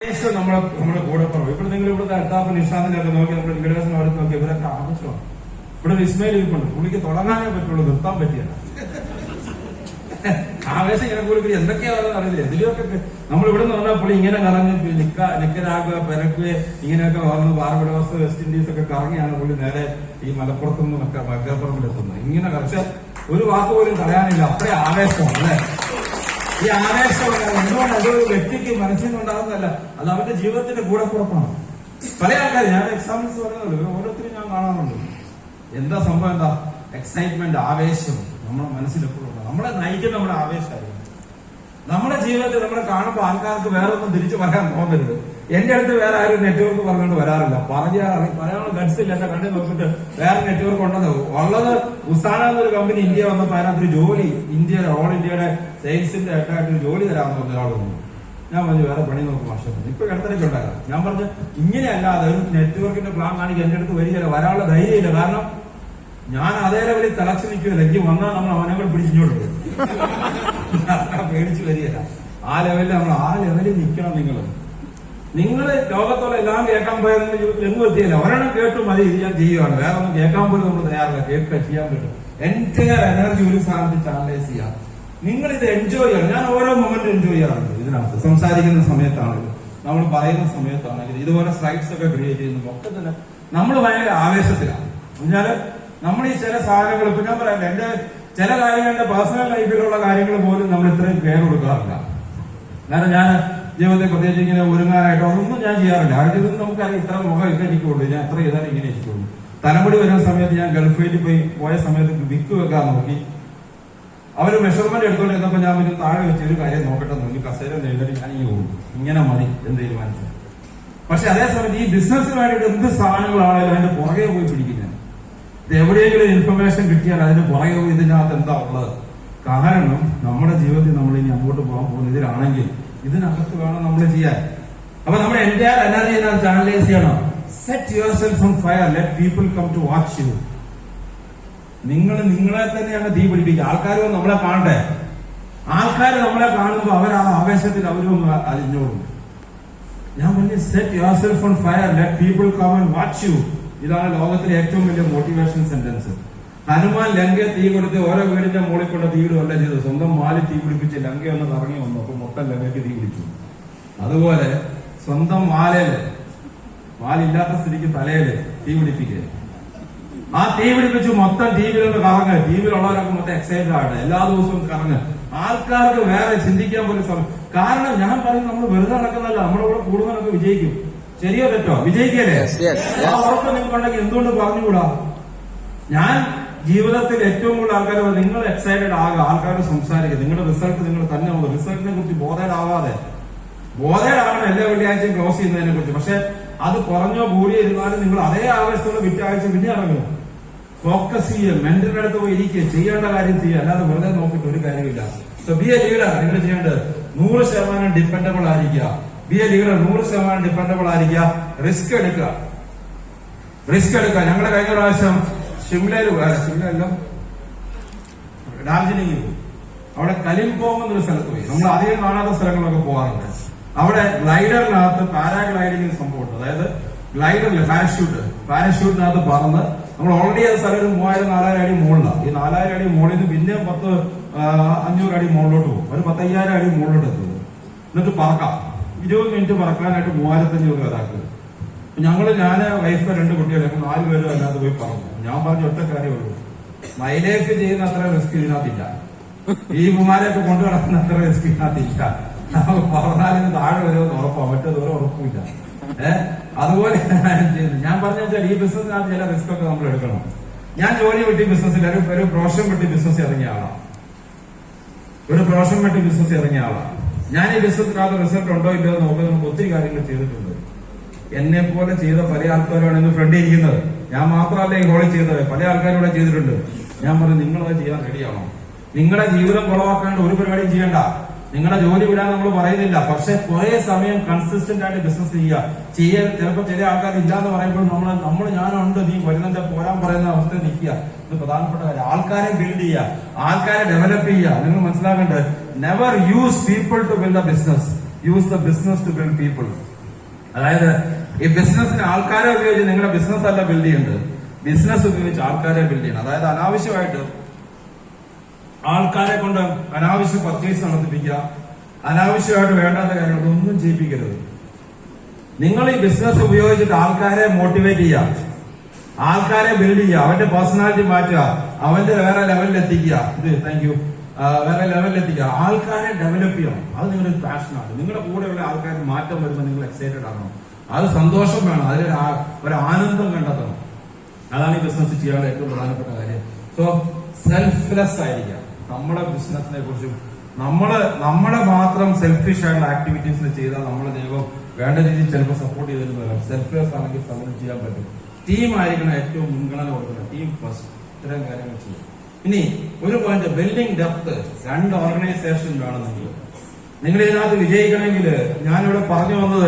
നമ്മുടെ കൂടെ പറഞ്ഞു. ഇവിടെ നിങ്ങൾ ഇവിടുത്തെ അൽത്താഫ് നിഷാദിനൊക്കെ നോക്കി നമ്മുടെ ഇംഗ്ലീഷ് അവിടെ നോക്കി ഇവരൊക്കെ ആവശ്യമാണ്. ഇവിടെ വിസ്മയിൽ ഇരിപ്പുണ്ട്. പുള്ളിക്ക് തുടങ്ങാനേ പറ്റുള്ളൂ, നിർത്താൻ പറ്റിയല്ല. ആവേശം ഇങ്ങനെ കൂടി എന്തൊക്കെയാണെന്ന് അറിയില്ല. ഇതിലൊക്കെ നമ്മൾ ഇവിടെ നിന്ന് പറഞ്ഞാൽ പുള്ളി ഇങ്ങനെ കറങ്ങി നിക്കനാകുക പെരക്കുക ഇങ്ങനെയൊക്കെ വന്ന് ബാർബഡോസ് വെസ്റ്റ് ഇൻഡീസ് ഒക്കെ കറങ്ങിയാണ് പുള്ളി നേരെ ഈ മലപ്പുറത്തു നിന്നൊക്കെ മലപ്പുറത്തിലെത്തുന്നത്. ഇങ്ങനെ കുറച്ച് ഒരു വാക്ക് പോലും കളയാനില്ല. അത്രയും ആവേശമാണ് അല്ലെ. ഈ ആവേശം എന്തുകൊണ്ട് അതൊരു വ്യക്തിക്ക് മനസ്സിനുണ്ടാകുന്നതല്ല, അത് അവന്റെ ജീവിതത്തിന്റെ കൂടെപ്പുറത്താണ്. പല ആൾക്കാർ ഞാൻ എക്സാമ്പിൾസ് പറയുന്നുള്ളൂ, ഓരോരുത്തരും ഞാൻ കാണാറുണ്ട്. എന്താ സംഭവം? എന്താ എക്സൈറ്റ്മെന്റ്, ആവേശം നമ്മുടെ മനസ്സിലെപ്പോഴും ഉണ്ട്. നമ്മളെ നയിക്കുന്ന നമ്മുടെ ആവേശമായിരിക്കും. നമ്മുടെ ജീവിതത്തിൽ നമ്മളെ കാണുമ്പോൾ ആൾക്കാർക്ക് വേറെ ഒന്നും തിരിച്ചു പറയാൻ തോന്നരുത്. എന്റെ അടുത്ത് വേറെ ആരും നെറ്റ്വർക്ക് പറഞ്ഞുകൊണ്ട് വരാറില്ല. പറയാനുള്ള ഗഡ്സ് ഇല്ല. എന്നെ കണ്ടു നോക്കിയിട്ട് വേറെ നെറ്റ്വർക്ക് ഉണ്ടെന്ന് ഉള്ളത്. ഉസാന എന്നൊരു കമ്പനി ഇന്ത്യ വന്നപ്പോൾ അതിനകത്തൊരു ജോലി ഇന്ത്യയുടെ ഓൾ ഇന്ത്യയുടെ സെയിൽസിന്റെ ആയിട്ടൊരു ജോലി തരാമെന്ന് പറഞ്ഞ ഒരാൾ വന്നു. ഞാൻ പറഞ്ഞു വേറെ പണി നോക്കും മാഷ. ഇപ്പൊ കിടത്തിലേക്ക് ഉണ്ടാകാം. ഞാൻ പറഞ്ഞു ഇങ്ങനെയല്ലാതെ ഒരു നെറ്റ്വർക്കിന്റെ പ്ലാൻ കാണിക്കാൻ എന്റെ അടുത്ത് വരികയില്ല, വരാനുള്ള ധൈര്യമില്ല. കാരണം ഞാൻ അതേ ലെവലിൽ തിളച്ചു നിൽക്കുമല്ലോ. എനിക്ക് വന്നാൽ നമ്മൾ അവനെ കൂടെ പിടിച്ചിങ്ങോട്ട് പോകും. പേടിച്ചു വരികയില്ല. ആ ലെവലിൽ നമ്മൾ ആ ലെവലിൽ നിൽക്കണം. നിങ്ങൾ ലോകത്തോളം എല്ലാം കേൾക്കാൻ പോയാൽ നിങ്ങൾ ജീവിതത്തിൽ എങ്ങും എത്തിയില്ല. ഒരെണ്ണം കേട്ടു മതി, ഇത് ഞാൻ ചെയ്യുകയാണ്. വേറെ ഒന്നും കേൾക്കാൻ പോലും നമ്മൾ തയ്യാറില്ല. കേൾക്കുക, ചെയ്യാൻ പറ്റും. എന്റയർ എനർജി ഒരു സാധനത്തിൽ ചാനലൈസ് ചെയ്യാം. നിങ്ങൾ ഇത് എൻജോയ് ചെയ്യണം. ഞാൻ ഓരോ മൊമെന്റ് എൻജോയ് ചെയ്യാറുണ്ട്. ഇതിനകത്ത് സംസാരിക്കുന്ന സമയത്താണെങ്കിലും നമ്മൾ പറയുന്ന സമയത്താണെങ്കിലും ഇതുപോലെ സ്ലൈഡ്സ് ഒക്കെ ക്രിയേറ്റ് ചെയ്യുന്നു. ഒക്കെ തന്നെ നമ്മൾ ഭയങ്കര ആവേശത്തിലാണ്. എന്നാല് നമ്മൾ ഈ ചില സാധനങ്ങൾ ഇപ്പൊ ഞാൻ പറയാം, എന്റെ ചില കാര്യങ്ങൾ എന്റെ പേഴ്സണൽ ലൈഫിലുള്ള കാര്യങ്ങൾ പോലും നമ്മൾ ഇത്രയും കെയർ കൊടുക്കാറില്ല. കാരണം ഞാൻ ജീവിതത്തിൽ പ്രത്യേകിച്ച് ഇങ്ങനെ ഒരുങ്ങാനായിട്ടോ ഒന്നും ഞാൻ ചെയ്യാറില്ല. ആദ്യം ഇതൊന്നും നമുക്കറിയാം, ഇത്ര മുഖം ഇത് എനിക്കുള്ളൂ, ഞാൻ എത്ര ചെയ്താലും ഇങ്ങനെ ഇരിക്കുള്ളൂ. തലമുടി വരുന്ന സമയത്ത് ഞാൻ ഗൾഫിൽ പോയ സമയത്ത് വിക്ക് വെക്കാൻ നോക്കി. അവര് മെഷർമെന്റ് എടുത്തോണ്ടിരുന്നപ്പോ ഞാൻ ഒരു താഴെ വെച്ച് ഒരു കാര്യം നോക്കട്ടെ നോക്കി കസേര എഴുതി ഞാൻ ഈ പോകും. ഇങ്ങനെ മതി എന്ന് തീരുമാനിച്ചു. പക്ഷെ അതേസമയത്ത് ഈ ബിസിനസ്സിന് വേണ്ടിയിട്ട് എന്ത് സാധനങ്ങളാണെങ്കിലും അതിന്റെ പുറകെ പോയി പിടിക്കുന്നത്. ഇത് എവിടെയെങ്കിലും ഇൻഫർമേഷൻ കിട്ടിയാൽ അതിന് പുറകെ പോയി ഇതിനകത്ത് എന്താ ഉള്ളത്. കാരണം നമ്മുടെ ജീവിതത്തിൽ നമ്മൾ ഇനി അങ്ങോട്ട് പോകാൻ പോകുന്ന ഇതിലാണെങ്കിൽ ഇതിനകത്ത് വേണം നമ്മൾ ചെയ്യാൻ. അപ്പൊ നമ്മുടെ എൻറ്റയർ എനർജി ചാനലൈസ് ചെയ്യണം. Set yourself on fire, let people come to watch you. നിങ്ങളെ തന്നെയാണ് തീ പിടിപ്പിക്കുക. ആൾക്കാർ നമ്മളെ കാണട്ടെ. ആൾക്കാർ നമ്മളെ കാണുമ്പോൾ അവർ ആ ആവേശത്തിൽ അവരും അലിഞ്ഞോളും. ഞാൻ പറഞ്ഞു set yourself on fire, let people come and watch you. ഇതാണ് ലോകത്തിലെ ഏറ്റവും വലിയ മോട്ടിവേഷൻ സെന്റൻസ്. ഹനുമാൻ ലങ്കയെ തീ കൊടുത്ത് ഓരോ വീടിന്റെ മുകളിൽ കൊണ്ട് തീയിടുകയല്ല ചെയ്തു. സ്വന്തം മാലിൽ തീ പിടിപ്പിച്ച് ലങ്കയൊന്ന് ഇറങ്ങി വന്നു. അപ്പൊ മൊത്തം ലങ്കയ്ക്ക് തീ പിടിച്ചു. അതുപോലെ സ്വന്തം മാലില്ലാത്ത സ്ഥിതിക്ക് തലയില് തീ പിടിപ്പിക്കുക. ആ തീ പിടിപ്പിച്ച് മൊത്തം ടീമിലൊന്ന് കറങ്ങ്. ടീമിലുള്ളവരൊക്കെ മൊത്തം എക്സൈറ്റഡ് ആണ്. എല്ലാ ദിവസവും കറങ്ങ്. ആൾക്കാർക്ക് വേറെ ചിന്തിക്കാൻ പോലും സമയം. കാരണം ഞാൻ പറയും നമ്മൾ വെറുതെ നടക്കുന്നതല്ല, നമ്മുടെ കൂടെ കൂടുതലൊക്കെ വിജയിക്കും. ശരിയോ തെറ്റോ? വിജയിക്കല്ലേ? ആ ഉറപ്പ് നിങ്ങൾക്കുണ്ടെങ്കിൽ എന്തുകൊണ്ട് പറഞ്ഞുകൂടാ? ഞാൻ ജീവിതത്തിൽ ഏറ്റവും കൂടുതൽ ആൾക്കാർ നിങ്ങൾ എക്സൈറ്റഡ് ആകുക, ആൾക്കാരോട് സംസാരിക്കുക. നിങ്ങളുടെ റിസൾട്ട് നിങ്ങൾ തന്നെ ഉണ്ട്. റിസൾട്ടിനെ കുറിച്ച് ബോധേഡാവാതെ ബോധേഡാവണം എല്ലാ വെള്ളിയാഴ്ചയും ക്ലോസ് ചെയ്യുന്നതിനെ കുറിച്ച്. പക്ഷെ അത് കുറഞ്ഞോ കൂടിയോ ഇരുന്നാലും നിങ്ങൾ അതേ ആവേശത്തോടെ വിറ്റാഴ്ച പിന്നെ ഇറങ്ങും. ഫോക്കസ് ചെയ്യുക, മെന്ററിന്റെ അടുത്ത് പോയി ഇരിക്കുക, ചെയ്യേണ്ട കാര്യം ചെയ്യുക. അല്ലാതെ വെറുതെ നോക്കിയിട്ട് ഒരു കാര്യമില്ല. So B A leader. നിങ്ങൾ ചെയ്യേണ്ടത് 100% ഡിപ്പെൻഡബിൾ ആയിരിക്കുക. ബി എ ലീഡർ 100% ഡിപ്പെൻഡബിൾ ആയിരിക്കുക. റിസ്ക് എടുക്കുക. ഞങ്ങളുടെ കഴിഞ്ഞ പ്രാവശ്യം ഷിംലയിലല്ല ഡാർജിലിംഗിൽ പോയി. അവിടെ കലിംപോങ് എന്നൊരു സ്ഥലത്ത് പോയി. നമ്മൾ അധികം കാണാത്ത സ്ഥലങ്ങളൊക്കെ പോകാറുണ്ട്. അവിടെ ഗ്ലൈഡറിനകത്ത് പാരാഗ്ലൈഡിംഗ് സംഭവമുണ്ട്. അതായത് ഗ്ലൈഡറിൽ പാരഷൂട്ടിനകത്ത് പറന്ന് നമ്മൾ ഓൾറെഡി അത് സ്ഥലം 3000-4000 അടി മുകളിലാണ്. ഈ 4000 അടി മുകളിൽ നിന്ന് പിന്നെ 500 അടി മുകളിലോട്ട് പോകും. ഒരു 10000 അടി മുകളിലോട്ട് എത്തുന്നത്. എന്നിട്ട് പറക്കാം. 20 മിനിറ്റ് പറക്കാനായിട്ട് 3500 ഒരാൾക്ക്. ഞാൻ വൈഫ് 2 കുട്ടികളെ 4 പേരും അല്ലാതെ പോയി പറഞ്ഞു. ഞാൻ പറഞ്ഞ ഒറ്റ കാര്യമുള്ളൂ, മൈലേജ് ചെയ്യുന്ന അത്ര റിസ്ക് ഇതിനകത്തില്ല. ഈ കുമാരെയൊക്കെ കൊണ്ടു നടക്കുന്ന അത്ര റിസ്ക് ഇതിനകത്തില്ല. നമുക്ക് പറഞ്ഞാലും താഴെ വരുമെന്ന് ഉറപ്പാണ്, മറ്റേതൊരു ഉറപ്പില്ല. അതുപോലെ ഞാൻ പറഞ്ഞ വെച്ചാൽ ഈ ബിസിനസ്സിനകത്ത് ചില റിസ്ക് ഒക്കെ നമ്മൾ എടുക്കണം. ഞാൻ ജോലി വിട്ടി ബിസിനസ്സിൽ ഒരു പ്രൊഫഷൻ വിട്ടി ബിസിനസ് ഇറങ്ങിയ ആളാണ്. ഞാൻ ഈ ബിസിനസ്സിനകത്ത് റിസൾട്ട് ഉണ്ടോ ഇല്ലയോ നോക്കി നമുക്ക് ഒത്തിരി കാര്യങ്ങൾ ചെയ്തിട്ടുണ്ട്. എന്നെ പോലെ ചെയ്ത പല ആൾക്കാരാണ് ഇന്ന് ഫ്രണ്ടിൽ ഇരിക്കുന്നത്. ഞാൻ മാത്രമല്ല ഈ ഹോളിൽ ചെയ്തത്, പല ആൾക്കാരും ഇവിടെ ചെയ്തിട്ടുണ്ട്. ഞാൻ പറഞ്ഞു നിങ്ങളത് ചെയ്യാൻ റെഡിയാണോ? നിങ്ങളുടെ ജീവിതം കുളവാക്കാണ്ട് ഒരു പരിപാടിയും ചെയ്യണ്ട. നിങ്ങളുടെ ജോലി വിടാൻ നമ്മൾ പറയുന്നില്ല. പക്ഷെ കുറെ സമയം കൺസിസ്റ്റന്റ് ആയിട്ട് ബിസിനസ് ചെയ്യാൻ ചിലപ്പോൾ ചില ആൾക്കാർ ഇല്ലാന്ന് പറയുമ്പോൾ നമ്മൾ ഞാനുണ്ട്, നീ വരുന്നതിന്റെ പോരാൻ പറയുന്ന അവസ്ഥയിൽ നിൽക്കുക. ഇത് പ്രധാനപ്പെട്ട കാര്യം. ആൾക്കാരെ ബിൽഡ് ചെയ്യുക, ആൾക്കാരെ ഡെവലപ്പ് ചെയ്യുക. നിങ്ങൾ മനസ്സിലാക്കേണ്ടത് never use people to build a business, use the business to build people. അതായത് ഈ ബിസിനസ്സിന് ആൾക്കാരെ ഉപയോഗിച്ച് നിങ്ങളുടെ ബിസിനസ് അല്ല ബിൽഡ് ചെയ്യേണ്ടത്, ബിസിനസ് ഉപയോഗിച്ച് ആൾക്കാരെ ബിൽഡ് ചെയ്യണം. അതായത് അനാവശ്യമായിട്ട് ആൾക്കാരെ കൊണ്ട് അനാവശ്യ പർച്ചേസ് നടത്തിപ്പിക്കുക, അനാവശ്യമായിട്ട് വേണ്ടാത്ത കാര്യങ്ങളൊന്നും ചെയ്യിപ്പിക്കരുത്. നിങ്ങൾ ഈ ബിസിനസ് ഉപയോഗിച്ചിട്ട് ആൾക്കാരെ മോട്ടിവേറ്റ് ചെയ്യുക, ആൾക്കാരെ ബിൽഡ് ചെയ്യുക, അവന്റെ പേഴ്സണാലിറ്റി മാറ്റുക, അവന്റെ വേറെ ലെവലിൽ എത്തിക്കുക. Thank you. വേറെ ലെവലിൽ എത്തിക്കുക, ആൾക്കാരെ ഡെവലപ്പ് ചെയ്യണം. അത് നിങ്ങളുടെ പാഷനാണ്. നിങ്ങളുടെ കൂടെയുള്ള ആൾക്കാർ മാറ്റം വരുമ്പോൾ നിങ്ങൾ എക്സൈറ്റഡ് ആകണം, അത് സന്തോഷം വേണം, അതിൽ ഒരു ആനന്ദം കണ്ടെത്തണം. അതാണ് ഈ ബിസിനസ് ചെയ്യാനുള്ള ഏറ്റവും പ്രധാനപ്പെട്ട കാര്യം. സോ സെൽഫ്ലെസ് ആയിരിക്കാം നമ്മുടെ ബിസിനസിനെ കുറിച്ചും. നമ്മളെ മാത്രം സെൽഫിഷ് ആയിട്ടുള്ള ആക്ടിവിറ്റീസിൽ ചെയ്താൽ നമ്മളെ ദൈവം വേണ്ട രീതിയിൽ ചിലപ്പോൾ സപ്പോർട്ട് ചെയ്തിരുന്നതാണ്. സെൽഫ്ലെസ് ആണെങ്കിൽ പലരും ചെയ്യാൻ പറ്റും. ടീം ആയിരിക്കണം ഏറ്റവും മുൻഗണന കൊടുക്കുന്നത്, ടീം ഫസ്റ്റ്. ഇത്തരം കാര്യങ്ങൾ ചെയ്യും. ഇനി ഒരു പോയിന്റ്, ബിൽഡിംഗ് ഡെപ്ത്. 2 ഓർഗനൈസേഷൻ വേണം നിങ്ങൾ ഇതിനകത്ത് വിജയിക്കണമെങ്കിൽ. ഞാനിവിടെ പറഞ്ഞു വന്നത്